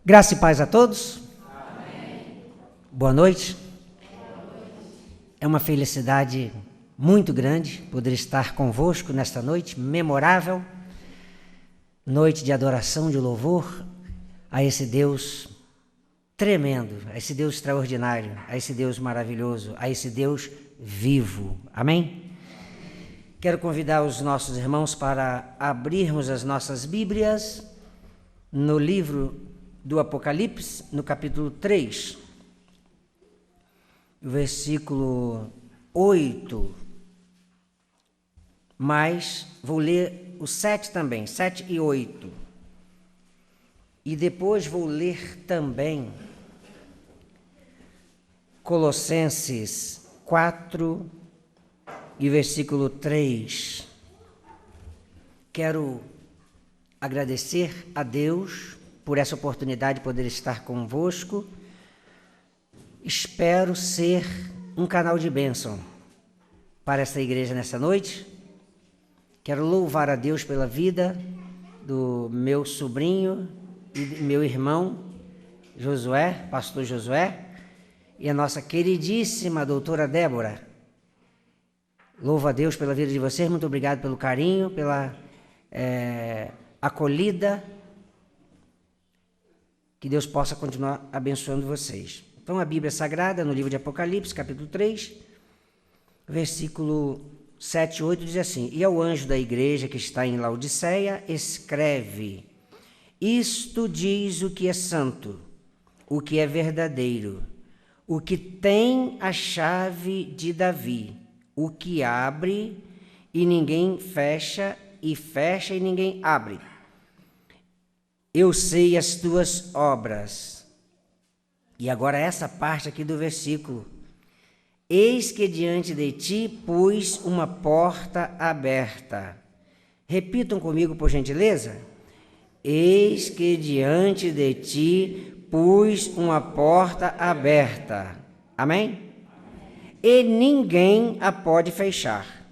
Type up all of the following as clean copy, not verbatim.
Graça e paz a todos. Amém. Boa noite. É uma felicidade muito grande poder estar convosco nesta noite memorável, noite de adoração, de louvor a esse Deus tremendo, a esse Deus extraordinário, a esse Deus maravilhoso, a esse Deus vivo. Amém? Quero convidar os nossos irmãos para abrirmos as nossas Bíblias no livro do Apocalipse, no capítulo 3, versículo 8, mas vou ler o 7 também, 7 e 8. E depois vou ler também Colossenses 4 e versículo 3. Quero agradecer a Deus por essa oportunidade de poder estar convosco. Espero ser um canal de bênção para essa igreja nessa noite. Quero louvar a Deus pela vida do meu sobrinho e meu irmão Josué, pastor Josué, e a nossa queridíssima doutora Débora. Louvo a Deus pela vida de vocês, muito obrigado pelo carinho, pela acolhida. Que Deus possa continuar abençoando vocês. Então, a Bíblia Sagrada, no livro de Apocalipse, capítulo 3, versículo 7 e 8, diz assim: E ao anjo da igreja que está em Laodiceia, escreve: Isto diz o que é santo, o que é verdadeiro, o que tem a chave de Davi, o que abre e ninguém fecha, e fecha e ninguém abre. Eu sei as tuas obras. E agora essa parte aqui do versículo. Eis que diante de ti pus uma porta aberta. Repitam comigo, por gentileza. Eis que diante de ti pus uma porta aberta. Amém? E ninguém a pode fechar.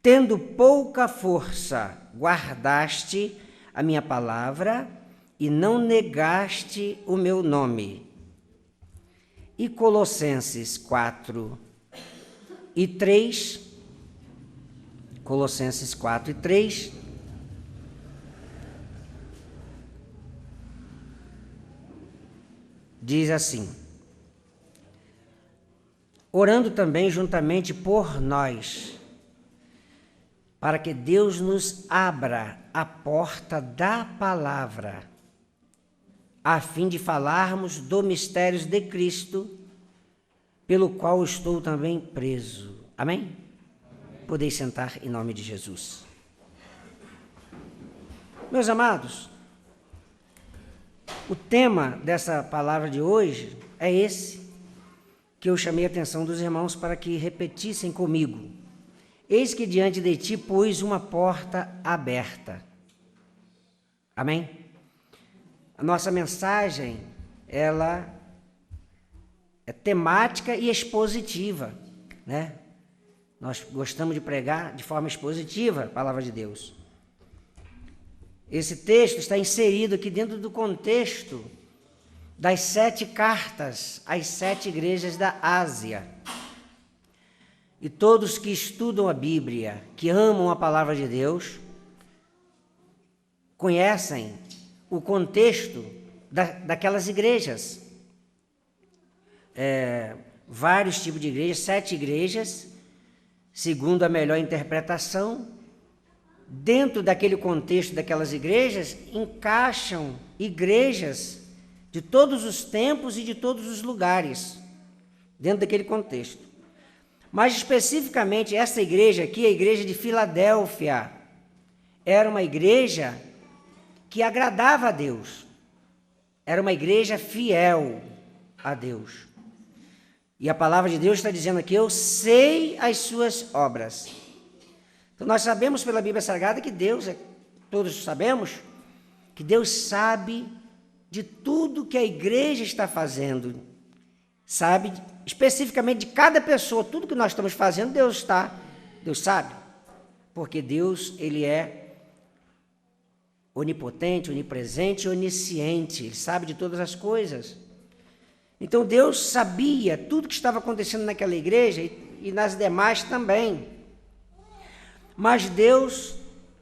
Tendo pouca força, guardaste a minha palavra e não negaste o meu nome. E Colossenses 4 e 3, Colossenses 4 e 3, diz assim: orando também juntamente por nós, para que Deus nos abra a porta da palavra, a fim de falarmos do mistério de Cristo, pelo qual estou também preso. Amém? Amém. Podeis sentar em nome de Jesus. Meus amados, o tema dessa palavra de hoje é esse, que eu chamei a atenção dos irmãos para que repetissem comigo. Eis que diante de ti pus uma porta aberta. Amém? A nossa mensagem, ela é temática e expositiva, né? Nós gostamos de pregar de forma expositiva a palavra de Deus. Esse texto está inserido aqui dentro do contexto das 7 cartas às 7 igrejas da Ásia. E todos que estudam a Bíblia, que amam a palavra de Deus, conhecem o contexto daquelas igrejas. Vários tipos de igrejas, 7 igrejas, segundo a melhor interpretação. Dentro daquele contexto daquelas igrejas, encaixam igrejas de todos os tempos e de todos os lugares, dentro daquele contexto. Mas especificamente essa igreja aqui, a igreja de Filadélfia, era uma igreja que agradava a Deus. Era uma igreja fiel a Deus. E a palavra de Deus está dizendo aqui: eu sei as suas obras. Então nós sabemos pela Bíblia Sagrada que Deus, todos sabemos, que Deus sabe de tudo que a igreja está fazendo. Sabe especificamente de cada pessoa, tudo que nós estamos fazendo, Deus sabe. Porque Deus, Ele é onipotente, onipresente e onisciente. Ele sabe de todas as coisas. Então Deus sabia tudo que estava acontecendo naquela igreja e nas demais também. Mas Deus,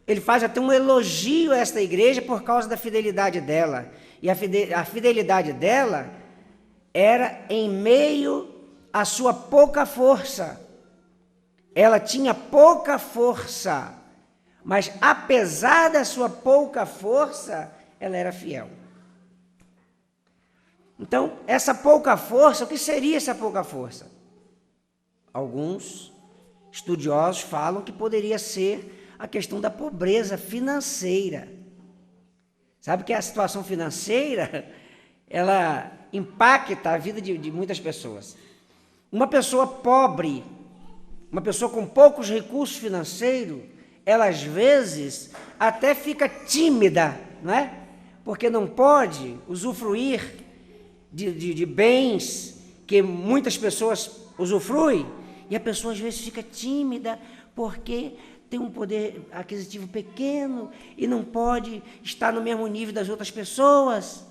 ele faz até um elogio a esta igreja por causa da fidelidade dela. E a fidelidade dela era em meio à sua pouca força. Ela tinha pouca força, mas apesar da sua pouca força, ela era fiel. Então, essa pouca força, o que seria essa pouca força? Alguns estudiosos falam que poderia ser a questão da pobreza financeira. Sabe que a situação financeira, ela impacta a vida de muitas pessoas. Uma pessoa pobre, uma pessoa com poucos recursos financeiros, ela às vezes até fica tímida, não é? Porque não pode usufruir de bens que muitas pessoas usufruem, e a pessoa às vezes fica tímida porque tem um poder aquisitivo pequeno e não pode estar no mesmo nível das outras pessoas.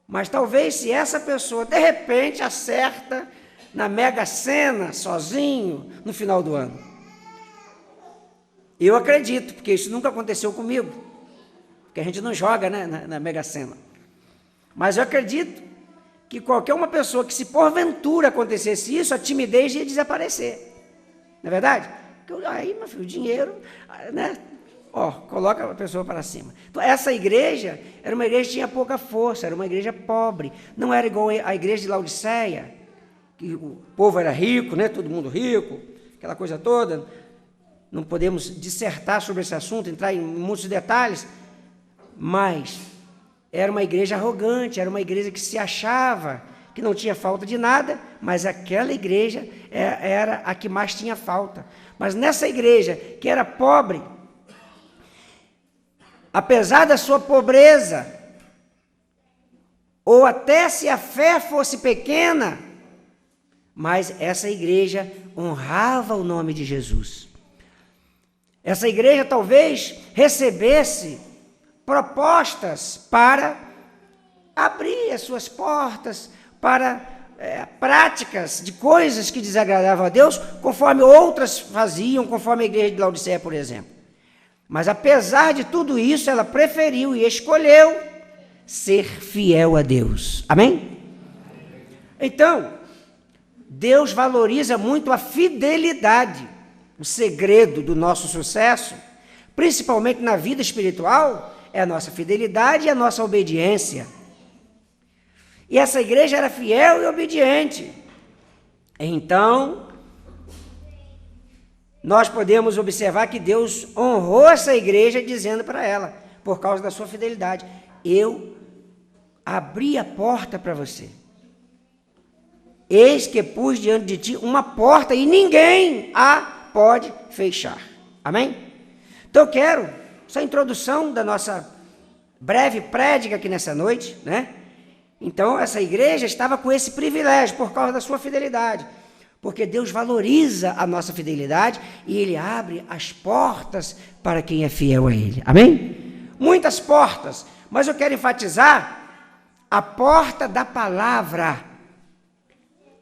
Mas talvez se essa pessoa de repente acerta na Mega Sena sozinho no final do ano. Eu acredito, porque isso nunca aconteceu comigo, porque a gente não joga, né, na Mega Sena. Mas eu acredito que qualquer uma pessoa que, se porventura acontecesse isso, a timidez ia desaparecer. Não é verdade? Aí, meu filho, o dinheiro, né? Coloca a pessoa para cima. Então, essa igreja era uma igreja que tinha pouca força, era uma igreja pobre. Não era igual a igreja de Laodiceia, que o povo era rico, né? Todo mundo rico, aquela coisa toda. Não podemos dissertar sobre esse assunto, entrar em muitos detalhes, mas era uma igreja arrogante, era uma igreja que se achava que não tinha falta de nada, mas aquela igreja era a que mais tinha falta. Mas nessa igreja, que era pobre, apesar da sua pobreza, ou até se a fé fosse pequena, mas essa igreja honrava o nome de Jesus. Essa igreja talvez recebesse propostas para abrir as suas portas para práticas de coisas que desagradavam a Deus, conforme outras faziam, conforme a igreja de Laodiceia, por exemplo. Mas apesar de tudo isso, ela preferiu e escolheu ser fiel a Deus. Amém? Então, Deus valoriza muito a fidelidade. O segredo do nosso sucesso, principalmente na vida espiritual, é a nossa fidelidade e a nossa obediência. E essa igreja era fiel e obediente. Então, nós podemos observar que Deus honrou essa igreja dizendo para ela, por causa da sua fidelidade: eu abri a porta para você. Eis que pus diante de ti uma porta e ninguém a pode fechar. Amém? Então eu quero, essa introdução da nossa breve prédica aqui nessa noite, né? Então essa igreja estava com esse privilégio por causa da sua fidelidade, porque Deus valoriza a nossa fidelidade e Ele abre as portas para quem é fiel a Ele. Amém? Muitas portas, mas eu quero enfatizar a porta da palavra,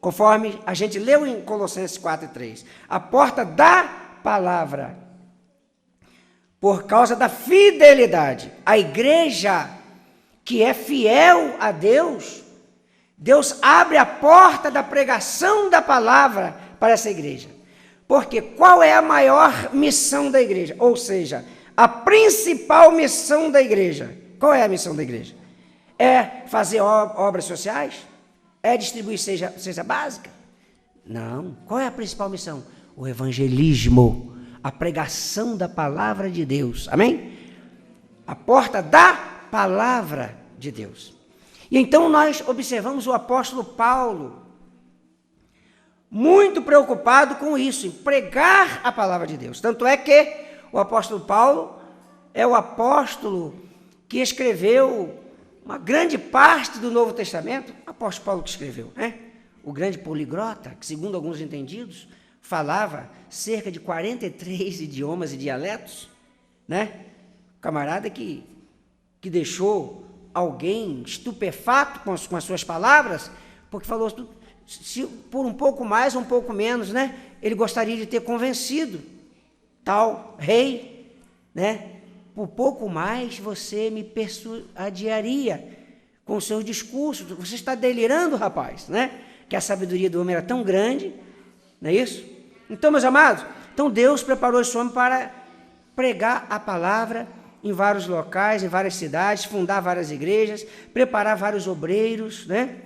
conforme a gente leu em Colossenses 4:3, a porta da palavra, por causa da fidelidade. A igreja que é fiel a Deus, Deus abre a porta da pregação da palavra para essa igreja. Porque qual é a maior missão da igreja? Ou seja, a principal missão da igreja. Qual é a missão da igreja? É fazer obras sociais? É distribuir cesta básica? Não. Qual é a principal missão? O evangelismo, a pregação da palavra de Deus. Amém? A porta da palavra de Deus. E então nós observamos o apóstolo Paulo muito preocupado com isso, em pregar a palavra de Deus. Tanto é que o apóstolo Paulo é o apóstolo que escreveu uma grande parte do Novo Testamento. O apóstolo Paulo que escreveu, né? O grande poliglota, que segundo alguns entendidos, falava cerca de 43 idiomas e dialetos, né? camarada que deixou alguém estupefato com as suas palavras, porque falou, se por um pouco mais ou um pouco menos, né, ele gostaria de ter convencido tal rei, né, por pouco mais você me persuadiaria com os seus discursos. Você está delirando, rapaz, né? Que a sabedoria do homem era tão grande, não é isso? Então, meus amados, então Deus preparou esse homem para pregar a palavra em vários locais, em várias cidades, fundar várias igrejas, preparar vários obreiros, né?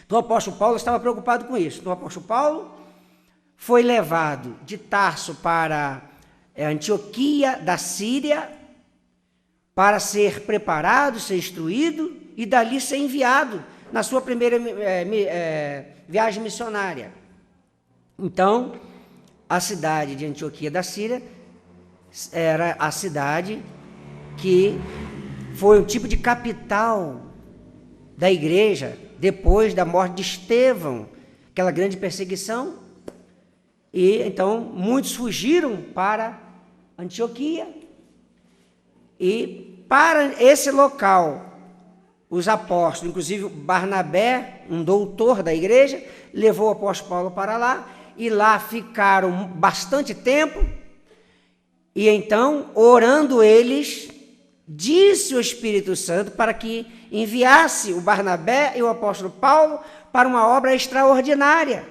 Então o apóstolo Paulo estava preocupado com isso. Então o apóstolo Paulo foi levado de Tarso para Antioquia da Síria para ser preparado, ser instruído e dali ser enviado na sua primeira viagem missionária. Então, a cidade de Antioquia da Síria era a cidade que foi um tipo de capital da igreja depois da morte de Estevão, aquela grande perseguição. E então muitos fugiram para Antioquia, e para esse local os apóstolos, inclusive Barnabé, um doutor da igreja, levou o apóstolo Paulo para lá, e lá ficaram bastante tempo. E então, orando eles, disse o Espírito Santo para que enviasse o Barnabé e o apóstolo Paulo para uma obra extraordinária,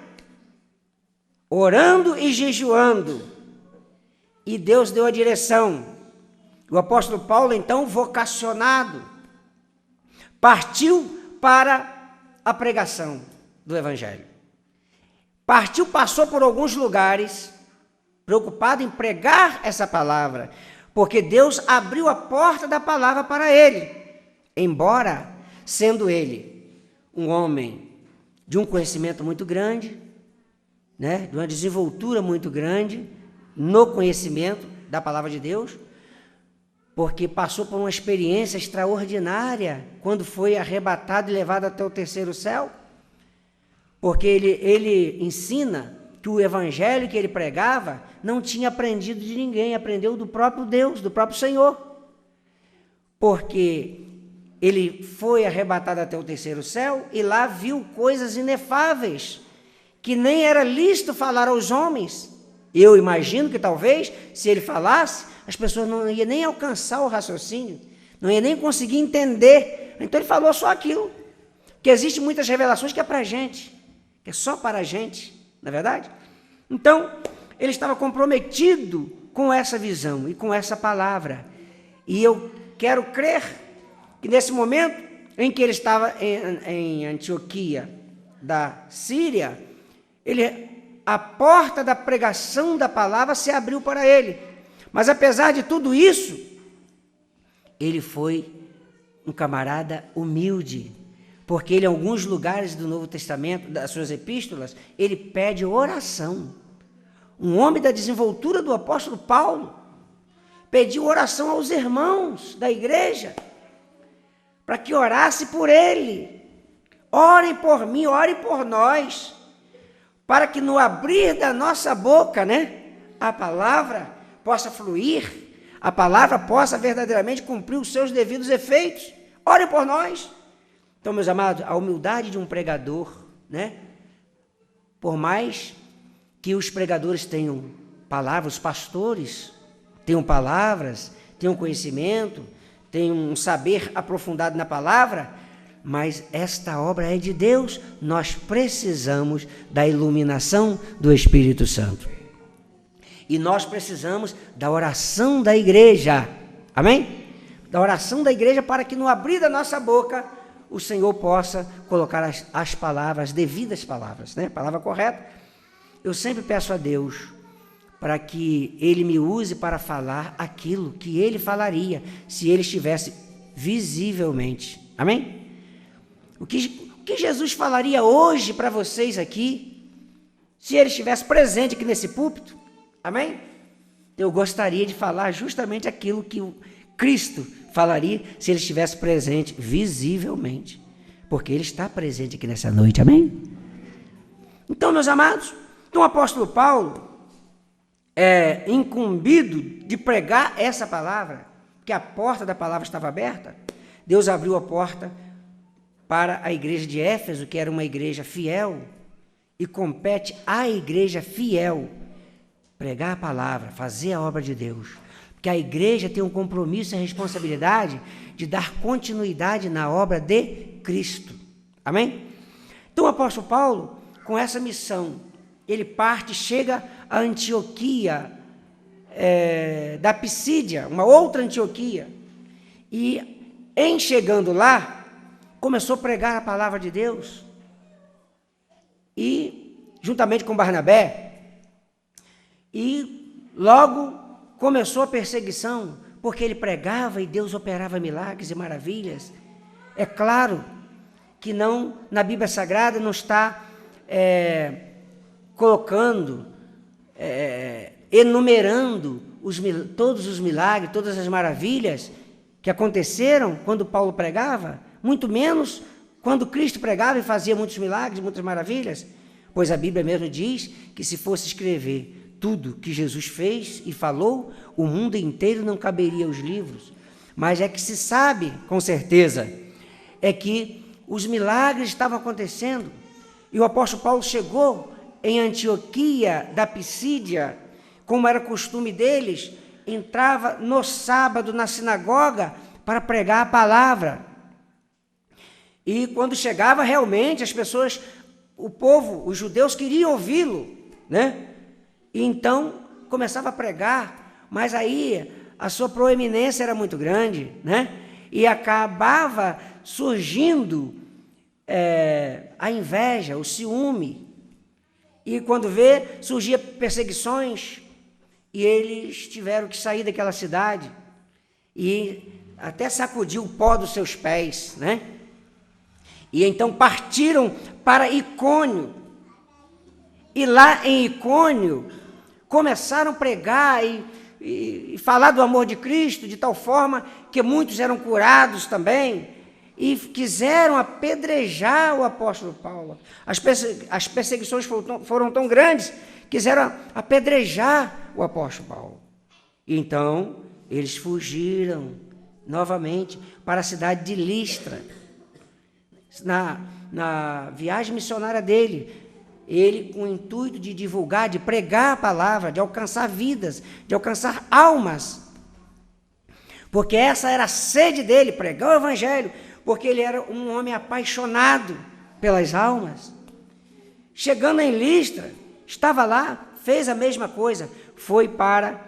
orando e jejuando, e Deus deu a direção. O apóstolo Paulo, então, vocacionado, partiu para a pregação do Evangelho. Partiu, passou por alguns lugares, preocupado em pregar essa palavra, porque Deus abriu a porta da palavra para ele, embora sendo ele um homem de um conhecimento muito grande, né, de uma desenvoltura muito grande no conhecimento da palavra de Deus, porque passou por uma experiência extraordinária quando foi arrebatado e levado até o terceiro céu, porque ele ensina que o evangelho que ele pregava não tinha aprendido de ninguém, aprendeu do próprio Deus, do próprio Senhor, porque ele foi arrebatado até o terceiro céu e lá viu coisas inefáveis, que nem era lícito falar aos homens. Eu imagino que talvez, se ele falasse, as pessoas não iam nem alcançar o raciocínio, não iam nem conseguir entender. Então ele falou só aquilo, que existem muitas revelações que é para a gente, que é só para a gente, não é verdade? Então, ele estava comprometido com essa visão e com essa palavra. E eu quero crer que nesse momento em que ele estava em Antioquia da Síria, a porta da pregação da palavra se abriu para ele. Mas apesar de tudo isso, ele foi um camarada humilde, porque ele, em alguns lugares do Novo Testamento, das suas epístolas, ele pede oração. Um homem da desenvoltura do apóstolo Paulo pediu oração aos irmãos da igreja, para que orasse por ele. Orem por mim, orem por nós, para que no abrir da nossa boca, né, a palavra possa fluir, a palavra possa verdadeiramente cumprir os seus devidos efeitos. Orem por nós. Então, meus amados, a humildade de um pregador, né, por mais que os pregadores tenham palavras, os pastores tenham palavras, tenham conhecimento, tenham um saber aprofundado na palavra, mas esta obra é de Deus, nós precisamos da iluminação do Espírito Santo. E nós precisamos da oração da igreja, amém? Da oração da igreja, para que no abrir da nossa boca, o Senhor possa colocar as palavras, as devidas palavras, né? Palavra correta. Eu sempre peço a Deus para que Ele me use para falar aquilo que Ele falaria, se Ele estivesse visivelmente, amém? O que Jesus falaria hoje para vocês aqui, se Ele estivesse presente aqui nesse púlpito, amém? Eu gostaria de falar justamente aquilo que o Cristo falaria se Ele estivesse presente visivelmente, porque Ele está presente aqui nessa noite, amém? Então, meus amados, o apóstolo Paulo é incumbido de pregar essa palavra, porque a porta da palavra estava aberta, Deus abriu a porta para a igreja de Éfeso, que era uma igreja fiel, e compete à igreja fiel pregar a palavra, fazer a obra de Deus. Porque a igreja tem um compromisso e a responsabilidade de dar continuidade na obra de Cristo. Amém? Então o apóstolo Paulo, com essa missão, ele parte, chega a Antioquia da Pisídia, uma outra Antioquia, e em chegando lá, começou a pregar a palavra de Deus, e juntamente com Barnabé, e logo começou a perseguição, porque ele pregava e Deus operava milagres e maravilhas. É claro que não, na Bíblia Sagrada não está colocando, enumerando todos os milagres, todas as maravilhas que aconteceram quando Paulo pregava, muito menos quando Cristo pregava e fazia muitos milagres, muitas maravilhas, pois a Bíblia mesmo diz que se fosse escrever tudo que Jesus fez e falou, o mundo inteiro não caberia aos livros. Mas é que se sabe, com certeza, é que os milagres estavam acontecendo. E o apóstolo Paulo chegou em Antioquia da Pisídia, como era costume deles, entrava no sábado na sinagoga para pregar a palavra. E quando chegava, realmente, as pessoas, o povo, os judeus queriam ouvi-lo, né? E então começava a pregar, mas aí a sua proeminência era muito grande, né? E acabava surgindo a inveja, o ciúme. E quando vê, surgia perseguições, e eles tiveram que sair daquela cidade, e até sacudir o pó dos seus pés, né? E então partiram para Icônio, e lá em Icônio, começaram a pregar e falar do amor de Cristo, de tal forma que muitos eram curados também, e quiseram apedrejar o apóstolo Paulo. As perseguições foram tão grandes, quiseram apedrejar o apóstolo Paulo. Então, eles fugiram novamente para a cidade de Listra. Na viagem missionária dele, ele com o intuito de divulgar, de pregar a palavra, de alcançar vidas, de alcançar almas, porque essa era a sede dele, pregar o evangelho, porque ele era um homem apaixonado pelas almas. Chegando em Listra, estava lá, fez a mesma coisa, foi para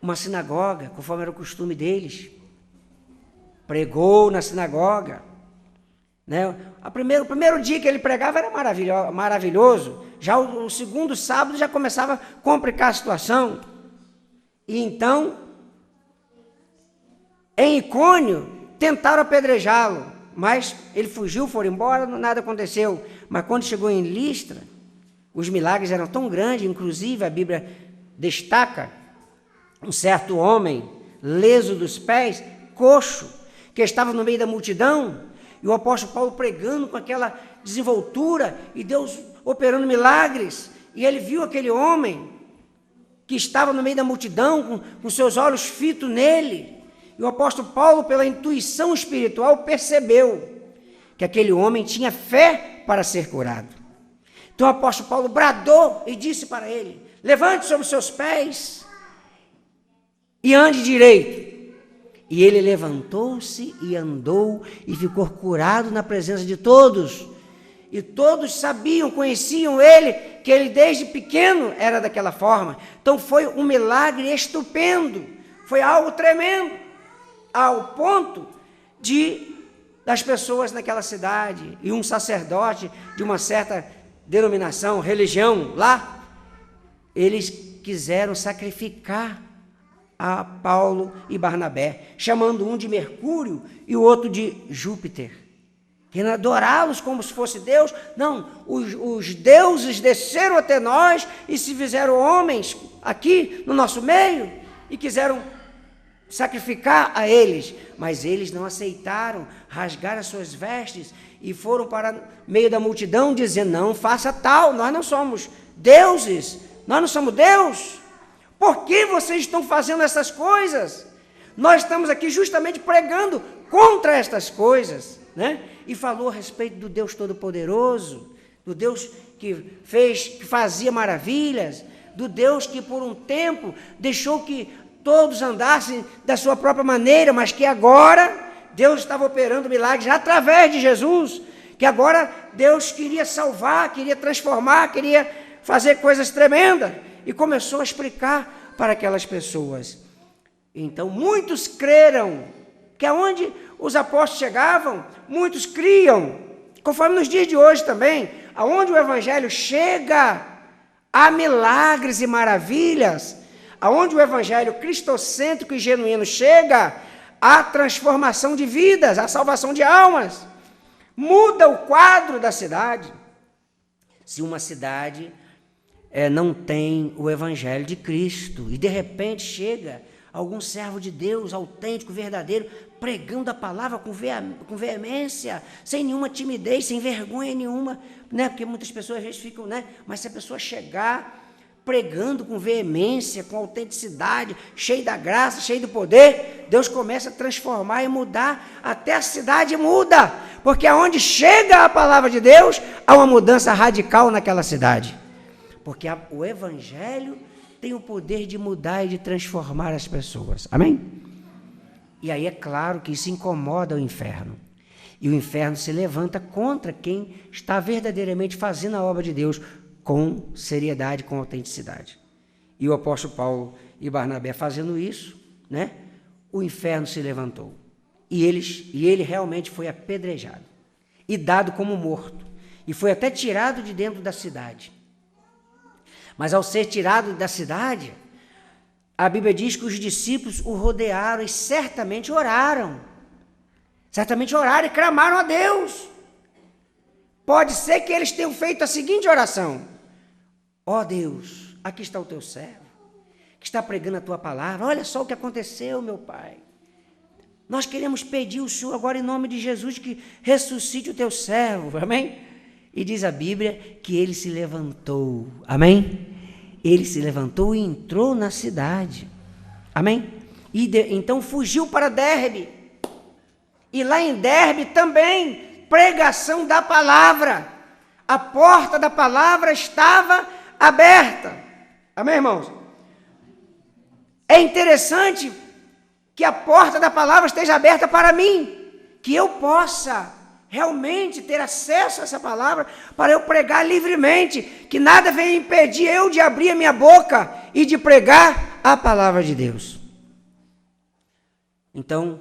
uma sinagoga, conforme era o costume deles, pregou na sinagoga, né? O primeiro dia que ele pregava era maravilhoso, já o segundo sábado já começava a complicar a situação, e então, em Icônio, tentaram apedrejá-lo, mas ele fugiu, foram embora, nada aconteceu. Mas quando chegou em Listra, os milagres eram tão grandes, inclusive a Bíblia destaca um certo homem, leso dos pés, coxo, que estava no meio da multidão, e o apóstolo Paulo pregando com aquela desenvoltura, e Deus operando milagres, e ele viu aquele homem que estava no meio da multidão, com seus olhos fitos nele, e o apóstolo Paulo, pela intuição espiritual, percebeu que aquele homem tinha fé para ser curado. Então o apóstolo Paulo bradou e disse para ele: levante sobre os seus pés e ande direito. E ele levantou-se e andou e ficou curado na presença de todos. E todos sabiam, conheciam ele, que ele desde pequeno era daquela forma. Então foi um milagre estupendo, foi algo tremendo, ao ponto das pessoas naquela cidade, e um sacerdote de uma certa denominação, religião lá, eles quiseram sacrificar a Paulo e Barnabé, chamando um de Mercúrio e o outro de Júpiter, querendo adorá-los como se fosse Deus. Não, os deuses desceram até nós e se fizeram homens aqui no nosso meio e quiseram sacrificar a eles, mas eles não aceitaram, rasgaram as suas vestes e foram para meio da multidão dizendo: não faça tal, nós não somos deuses, nós não somos Deus. Por que vocês estão fazendo essas coisas? Nós estamos aqui justamente pregando contra estas coisas, né? E falou a respeito do Deus Todo-Poderoso, do Deus que fazia maravilhas, do Deus que por um tempo deixou que todos andassem da sua própria maneira, mas que agora Deus estava operando milagres através de Jesus, que agora Deus queria salvar, queria transformar, queria fazer coisas tremendas, e começou a explicar para aquelas pessoas. Então muitos creram, que aonde os apóstolos chegavam, muitos criam, conforme nos dias de hoje também, aonde o evangelho chega, há milagres e maravilhas, aonde o evangelho cristocêntrico e genuíno chega, há transformação de vidas, há salvação de almas, muda o quadro da cidade. Se uma cidade não tem o evangelho de Cristo, e de repente chega algum servo de Deus, autêntico, verdadeiro, pregando a palavra com veemência, sem nenhuma timidez, sem vergonha nenhuma, né? Porque muitas pessoas às vezes ficam, né? Mas se a pessoa chegar pregando com veemência, com autenticidade, cheio da graça, cheio do poder, Deus começa a transformar e mudar, até a cidade muda, porque aonde chega a palavra de Deus, há uma mudança radical naquela cidade, porque o evangelho tem o poder de mudar e de transformar as pessoas, amém? E aí é claro que isso incomoda o inferno, e o inferno se levanta contra quem está verdadeiramente fazendo a obra de Deus, com seriedade, com autenticidade. E o apóstolo Paulo e Barnabé fazendo isso, né? O inferno se levantou. E ele realmente foi apedrejado e dado como morto. E foi até tirado de dentro da cidade. Mas ao ser tirado da cidade, a Bíblia diz que os discípulos o rodearam e certamente oraram. Certamente oraram e clamaram a Deus. Pode ser que eles tenham feito a seguinte oração: ó Deus, aqui está o teu servo, que está pregando a tua palavra, olha só o que aconteceu, meu Pai. Nós queremos pedir ao Senhor agora em nome de Jesus que ressuscite o teu servo, amém? E diz a Bíblia que ele se levantou, amém? Ele se levantou e entrou na cidade, amém? E então fugiu para Derbe, e lá em Derbe também, pregação da palavra, a porta da palavra estava aberta, amém, irmãos? É interessante que a porta da palavra esteja aberta para mim, que eu possa realmente ter acesso a essa palavra, para eu pregar livremente, que nada venha impedir eu de abrir a minha boca e de pregar a palavra de Deus. Então,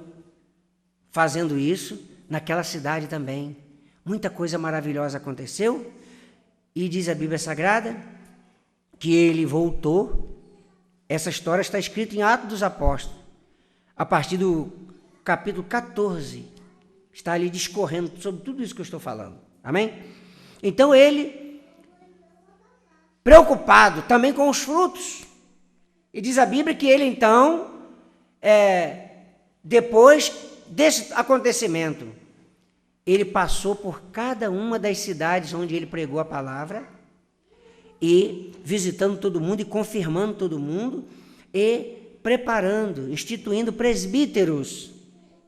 fazendo isso, naquela cidade também, muita coisa maravilhosa aconteceu, e diz a Bíblia Sagrada que ele voltou. Essa história está escrita em Atos dos Apóstolos, a partir do capítulo 14, está ali discorrendo sobre tudo isso que eu estou falando, amém? Então ele, preocupado também com os frutos, e diz a Bíblia que ele então, depois desse acontecimento, ele passou por cada uma das cidades onde ele pregou a palavra, e visitando todo mundo e confirmando todo mundo, e preparando, instituindo presbíteros,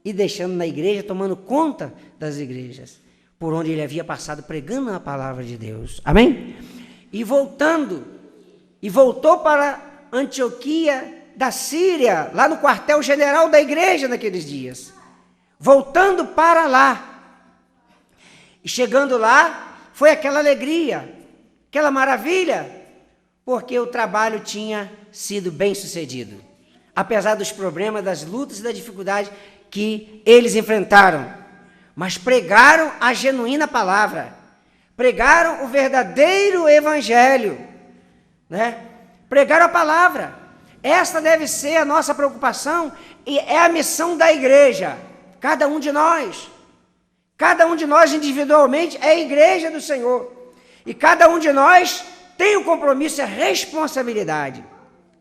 e deixando na igreja, tomando conta das igrejas, por onde ele havia passado pregando a palavra de Deus, amém? E voltou para Antioquia da Síria, lá no quartel-general da igreja naqueles dias, voltando para lá, e chegando lá, foi aquela alegria, aquela maravilha, porque o trabalho tinha sido bem sucedido, apesar dos problemas, das lutas e da dificuldade que eles enfrentaram, mas pregaram a genuína palavra, pregaram o verdadeiro evangelho, né? Pregaram a palavra. Esta deve ser a nossa preocupação e é a missão da igreja. Cada um de nós individualmente é a igreja do Senhor, e cada um de nós tem o compromisso e a responsabilidade.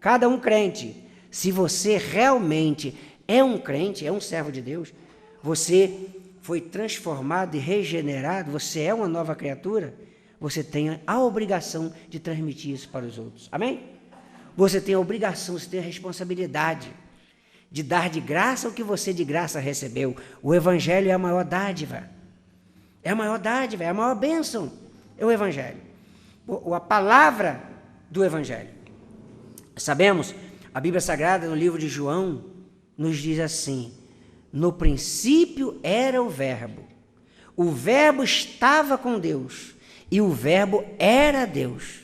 Cada um crente, se você realmente é um crente, é um servo de Deus, você foi transformado e regenerado, você é uma nova criatura, você tem a obrigação de transmitir isso para os outros, amém? Você tem a obrigação, você tem a responsabilidade de dar de graça o que você de graça recebeu. O Evangelho é a maior dádiva. É a maior dádiva, é a maior bênção. É o Evangelho. A palavra do Evangelho. Sabemos, a Bíblia Sagrada, no livro de João, nos diz assim: no princípio era o Verbo estava com Deus, e o Verbo era Deus.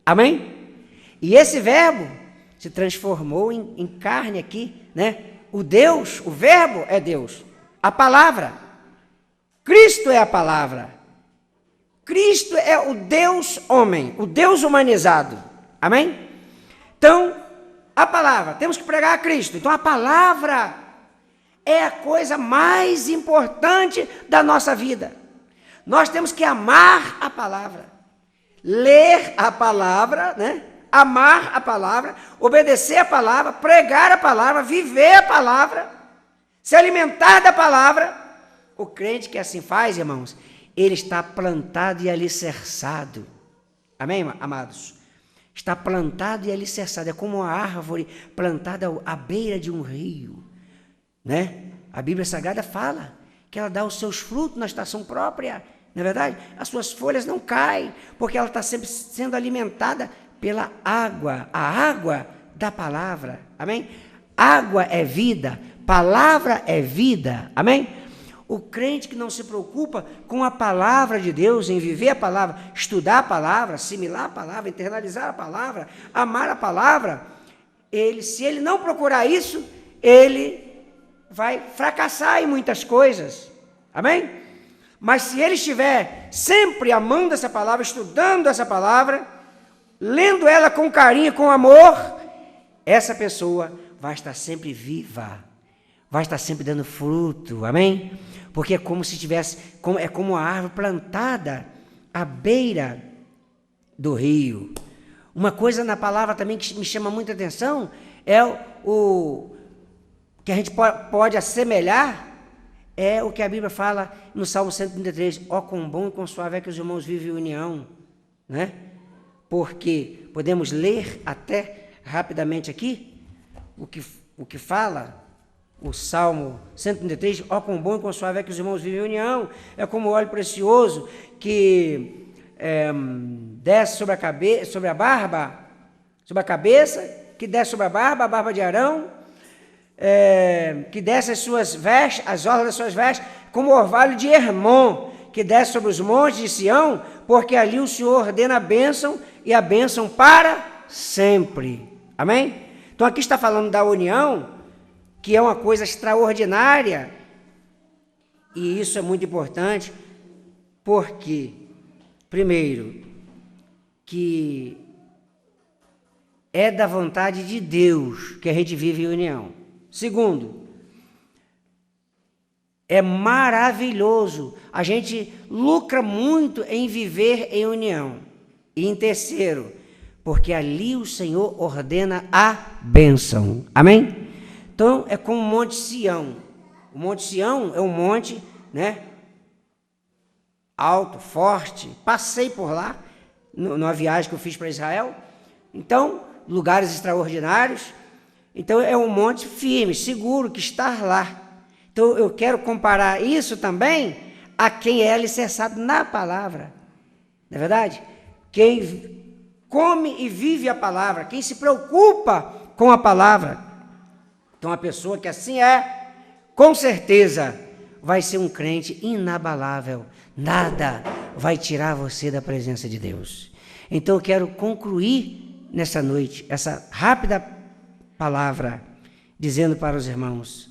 Amém? E esse Verbo se transformou em carne aqui, né? O Verbo é Deus. A palavra, Cristo é a palavra. Cristo é o Deus homem, o Deus humanizado. Amém? Então, a palavra, temos que pregar a Cristo. Então, a palavra é a coisa mais importante da nossa vida. Nós temos que amar a palavra, ler a palavra, né? Amar a palavra, obedecer a palavra, pregar a palavra, viver a palavra, se alimentar da palavra. O crente que assim faz, irmãos, ele está plantado e alicerçado. Amém, amados? Está plantado e alicerçado. É como uma árvore plantada à beira de um rio, né? A Bíblia Sagrada fala que ela dá os seus frutos na estação própria, não é verdade? As suas folhas não caem, porque ela está sempre sendo alimentada pela água, a água da palavra. Amém? Água é vida, palavra é vida. Amém? O crente que não se preocupa com a palavra de Deus, em viver a palavra, estudar a palavra, assimilar a palavra, internalizar a palavra, amar a palavra, se ele não procurar isso, ele vai fracassar em muitas coisas. Amém? Mas se ele estiver sempre amando essa palavra, estudando essa palavra, lendo ela com carinho, com amor, essa pessoa vai estar sempre viva, vai estar sempre dando fruto. Amém? Porque é como se tivesse, é como uma árvore plantada à beira do rio. Uma coisa na palavra também que me chama muita atenção é o que a gente pode assemelhar, é o que a Bíblia fala no Salmo 133, ó quão bom e quão suave é que os irmãos vivem em união, né? Porque podemos ler até rapidamente aqui o que fala o Salmo 133, ó quão bom e quão suave é que os irmãos vivem em união, é como óleo precioso que desce sobre a cabeça, que desce sobre a barba de Arão, que desce as suas vestes, as orlas das suas vestes, como o orvalho de Hermon, que desce sobre os montes de Sião, porque ali o Senhor ordena a bênção, e a bênção para sempre. Amém? Então aqui está falando da união, que é uma coisa extraordinária, e isso é muito importante, porque, primeiro, que é da vontade de Deus que a gente vive em união. Segundo, é maravilhoso, a gente lucra muito em viver em união. E em terceiro, porque ali o Senhor ordena a bênção. Amém? Então, é como o Monte Sião. O Monte Sião é um monte, né, alto, forte. Passei por lá, numa viagem que eu fiz para Israel. Então, lugares extraordinários. Então, é um monte firme, seguro, que está lá. Então, eu quero comparar isso também a quem é alicerçado na palavra. Não é verdade? Quem come e vive a palavra, quem se preocupa com a palavra. Então, a pessoa que assim com certeza, vai ser um crente inabalável. Nada vai tirar você da presença de Deus. Então, eu quero concluir nessa noite essa rápida palavra, dizendo para os irmãos,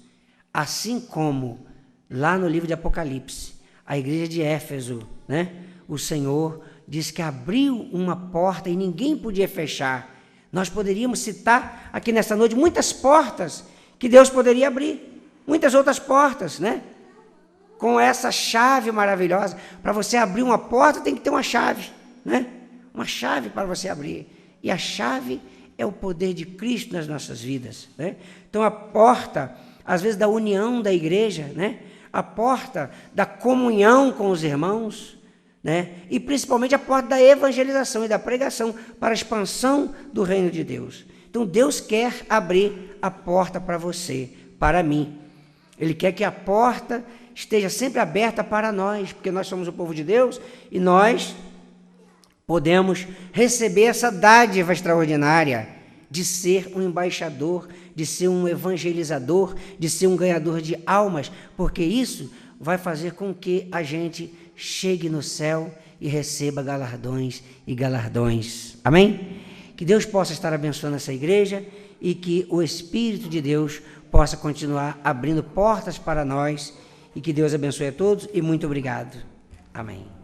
assim como lá no livro de Apocalipse, a igreja de Éfeso, né, o Senhor diz que abriu uma porta e ninguém podia fechar. Nós poderíamos citar aqui nessa noite muitas portas que Deus poderia abrir, muitas outras portas, né? Com essa chave maravilhosa. Para você abrir uma porta tem que ter uma chave, né? Uma chave para você abrir. E a chave é o poder de Cristo nas nossas vidas, né? Então a porta, às vezes, da união da igreja, né? A porta da comunhão com os irmãos, né? E principalmente a porta da evangelização e da pregação para a expansão do reino de Deus. Então Deus quer abrir a porta para você, para mim. Ele quer que a porta esteja sempre aberta para nós, porque nós somos o povo de Deus e nós podemos receber essa dádiva extraordinária de ser um embaixador, de ser um evangelizador, de ser um ganhador de almas, porque isso vai fazer com que a gente chegue no céu e receba galardões e galardões. Amém? Que Deus possa estar abençoando essa igreja e que o Espírito de Deus possa continuar abrindo portas para nós e que Deus abençoe a todos e muito obrigado. Amém.